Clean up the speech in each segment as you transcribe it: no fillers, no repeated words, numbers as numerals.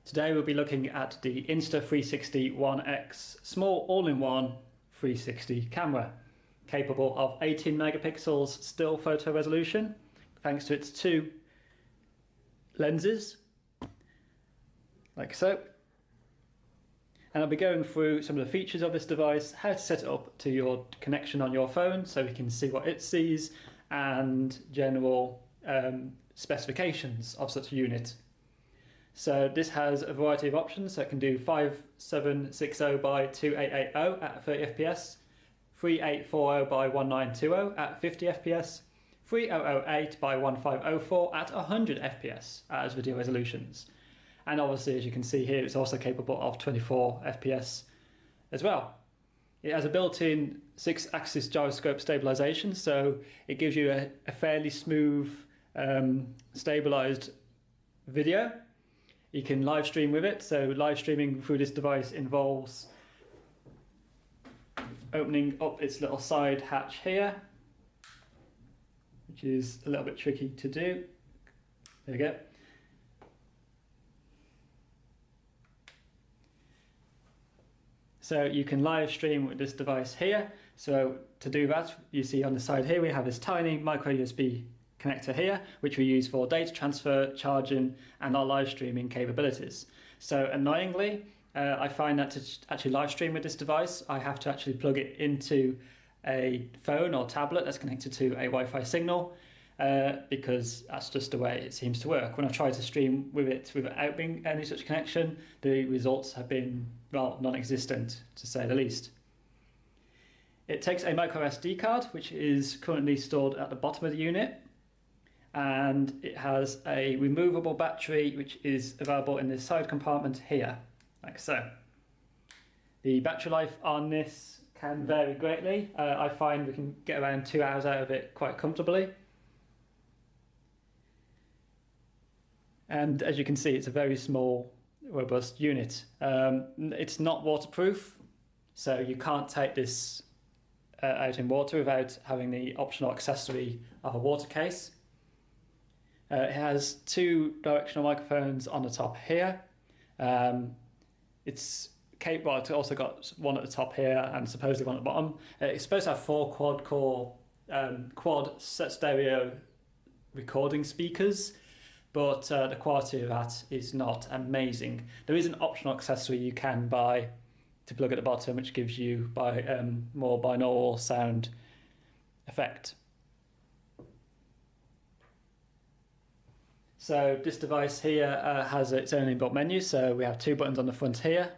Today we'll be looking at the Insta360 1X small all-in-one 360 camera, capable of 18 megapixels still photo resolution thanks to its two lenses, like so. And I'll be going through some of the features of this device, how to set it up to your connection on your phone so we can see what it sees, and general specifications of such a unit. So this has a variety of options, so it can do 5760 by 2880 at 30 fps, 3840 by 1920 at 50 fps, 3008 by 1504 at 100 fps as video resolutions. And obviously, as you can see here, it's also capable of 24 fps as well. It has a built-in 6-axis gyroscope stabilization, so it gives you a fairly smooth, stabilized video. You can live stream with it, so live streaming through this device involves opening up its little side hatch here, which is a little bit tricky to do. There we go. So you can live stream with this device here. So to do that, you see on the side here we have this tiny micro USB connector here, which we use for data transfer, charging, and our live streaming capabilities. So annoyingly, I find that to actually live stream with this device, I have to actually plug it into a phone or tablet that's connected to a Wi-Fi signal, because that's just the way it seems to work. When I've tried to stream with it without being any such connection, the results have been, well, non-existent, to say the least. It takes a micro SD card, which is currently stored at the bottom of the unit, and it has a removable battery which is available in the side compartment here, like so. The battery life on this can vary greatly. I find we can get around 2 hours out of it quite comfortably. And as you can see, it's a very small, robust unit. It's not waterproof, so you can't take this out in water without having the optional accessory of a water case. It has two directional microphones on the top here. It's capable. It's also got one at the top here and supposedly one at the bottom. It's supposed to have 4 quad-core quad stereo recording speakers, but the quality of that is not amazing. There is an optional accessory you can buy to plug at the bottom, which gives you more binaural sound effect. So this device here has its own inbuilt menu, so we have 2 buttons on the front here.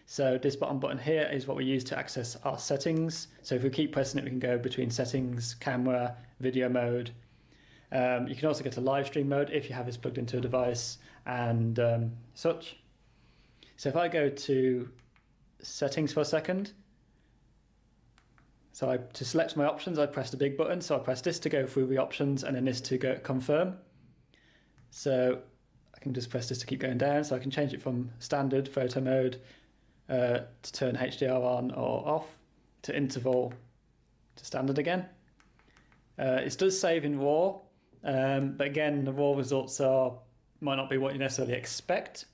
So this bottom button here is what we use to access our settings. So if we keep pressing it, we can go between settings, camera, video mode. You can also get to live stream mode if you have this plugged into a device and such. So if I go to settings for a second, so to select my options, I press the big button. So I press this to go through the options and then this to go confirm. So I can just press this to keep going down. So I can change it from standard photo mode to turn HDR on or off, to interval to standard again. It does save in RAW, but again, the RAW results might not be what you necessarily expect.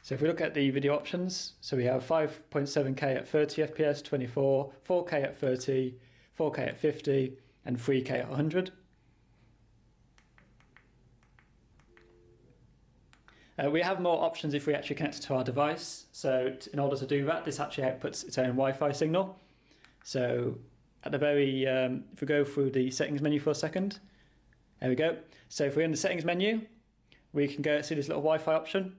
So if we look at the video options, so we have 5.7K at 30 FPS, 24, 4K at 30, 4K at 50, and 3K at 100. We have more options if we actually connect it to our device. So in order to do that, this actually outputs its own Wi-Fi signal. So at the very, if we go through the settings menu for a second, there we go. So if we're in the settings menu, we can go see this little Wi-Fi option.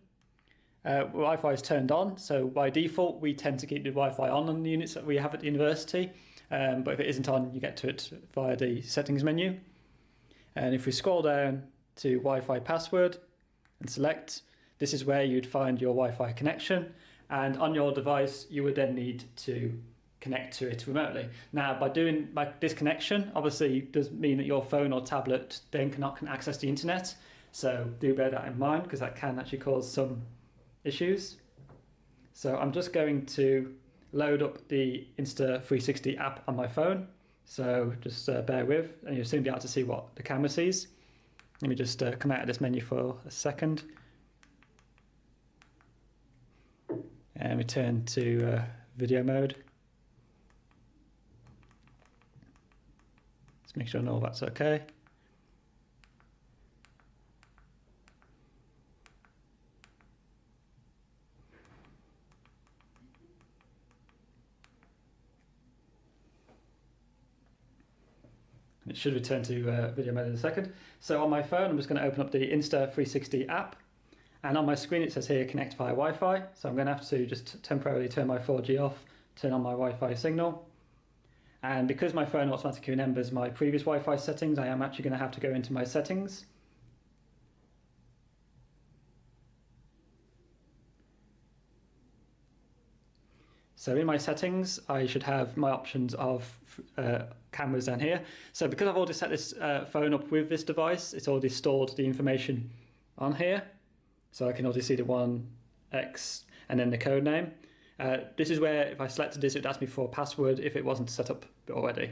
Wi-Fi is turned on, so by default we tend to keep the Wi-Fi on the units that we have at the university, but if it isn't on, you get to it via the settings menu. And if we scroll down to Wi-Fi password and select, this is where you'd find your Wi-Fi connection, and on your device you would then need to connect to it remotely. Now, by doing this connection, obviously does mean that your phone or tablet then can access the internet, so do bear that in mind, because that can actually cause some issues. So I'm just going to load up the Insta360 app on my phone, so just bear with, and you'll soon be able to see what the camera sees. Let me just come out of this menu for a second. And we turn to video mode. Let's make sure all that's okay. It should return to video mode in a second. So on my phone, I'm just going to open up the Insta360 app. And on my screen, it says here, connect via Wi-Fi. So I'm going to have to just temporarily turn my 4G off, turn on my Wi-Fi signal. And because my phone automatically remembers my previous Wi-Fi settings, I am actually going to have to go into my settings. So in my settings, I should have my options of cameras down here. So because I've already set this phone up with this device, it's already stored the information on here. So I can already see the 1X and then the code name. This is where if I selected this, it would ask me for a password if it wasn't set up already.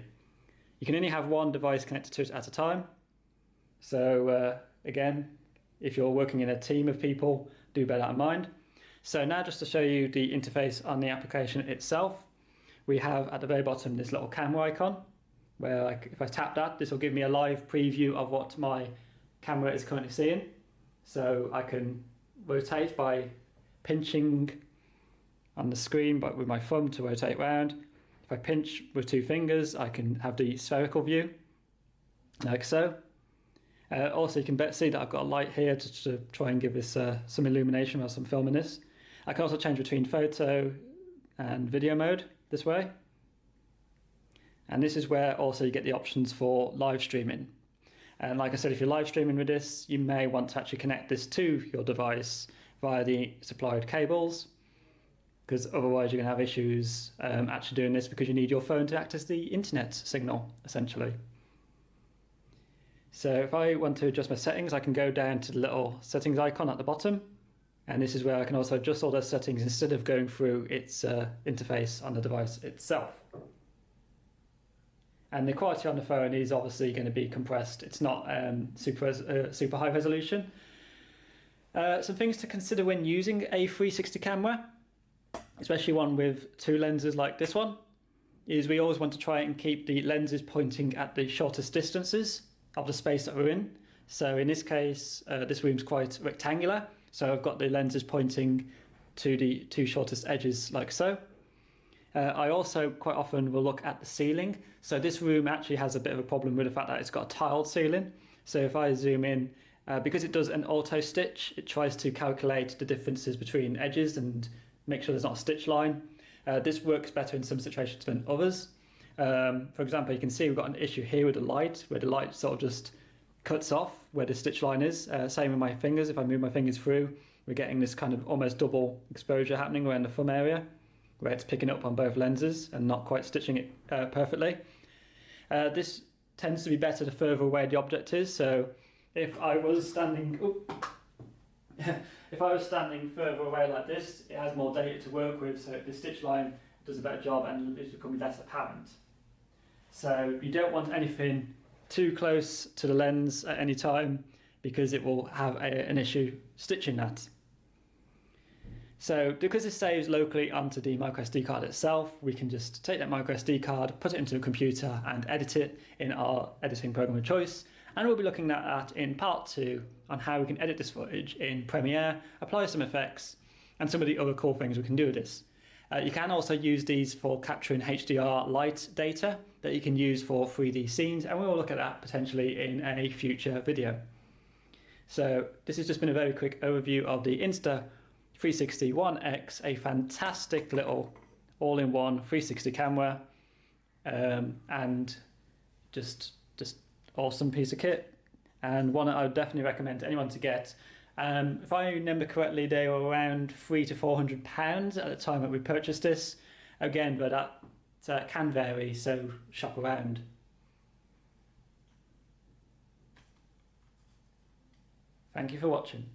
You can only have one device connected to it at a time. So again, if you're working in a team of people, do bear that in mind. So now just to show you the interface on the application itself, we have at the very bottom this little camera icon, where if I tap that, this will give me a live preview of what my camera is currently seeing. So I can rotate by pinching on the screen but with my thumb to rotate round. If I pinch with 2 fingers, I can have the spherical view, like so. Also, you can see that I've got a light here to try and give this some illumination whilst I'm filming this. I can also change between photo and video mode this way. And this is where also you get the options for live streaming. And like I said, if you're live streaming with this, you may want to actually connect this to your device via the supplied cables, because otherwise you're going to have issues actually doing this, because you need your phone to access the internet signal, essentially. So if I want to adjust my settings, I can go down to the little settings icon at the bottom. And this is where I can also adjust all those settings instead of going through its interface on the device itself. And the quality on the phone is obviously going to be compressed. It's not super high resolution. Some things to consider when using a 360 camera, especially one with 2 lenses like this one, is we always want to try and keep the lenses pointing at the shortest distances of the space that we're in. So in this case, this room's quite rectangular. So I've got the lenses pointing to the 2 shortest edges like so. I also quite often will look at the ceiling. So this room actually has a bit of a problem with the fact that it's got a tiled ceiling. So if I zoom in, because it does an auto stitch, it tries to calculate the differences between edges and make sure there's not a stitch line. This works better in some situations than others. For example, you can see we've got an issue here with the light, where the light sort of just cuts off where the stitch line is. Same with my fingers. If I move my fingers through, we're getting this kind of almost double exposure happening around the thumb area, where it's picking up on both lenses and not quite stitching it perfectly. This tends to be better the further away the object is. So if I was standing, if I was standing further away like this, it has more data to work with, so the stitch line does a better job and it's becoming less apparent. So you don't want anything too close to the lens at any time, because it will have an issue stitching that. So because this saves locally onto the microSD card itself, we can just take that microSD card, put it into the computer and edit it in our editing program of choice. And we'll be looking at that in part 2 on how we can edit this footage in Premiere, apply some effects, and some of the other cool things we can do with this. You can also use these for capturing HDR light data that you can use for 3D scenes, and we will look at that potentially in a future video. So this has just been a very quick overview of the Insta360 One X, a fantastic little all-in-one 360 camera, and just awesome piece of kit, and one that I would definitely recommend to anyone to get. If I remember correctly, they were around £300 to £400 at the time that we purchased this. Again, but that can vary, so shop around. Thank you for watching.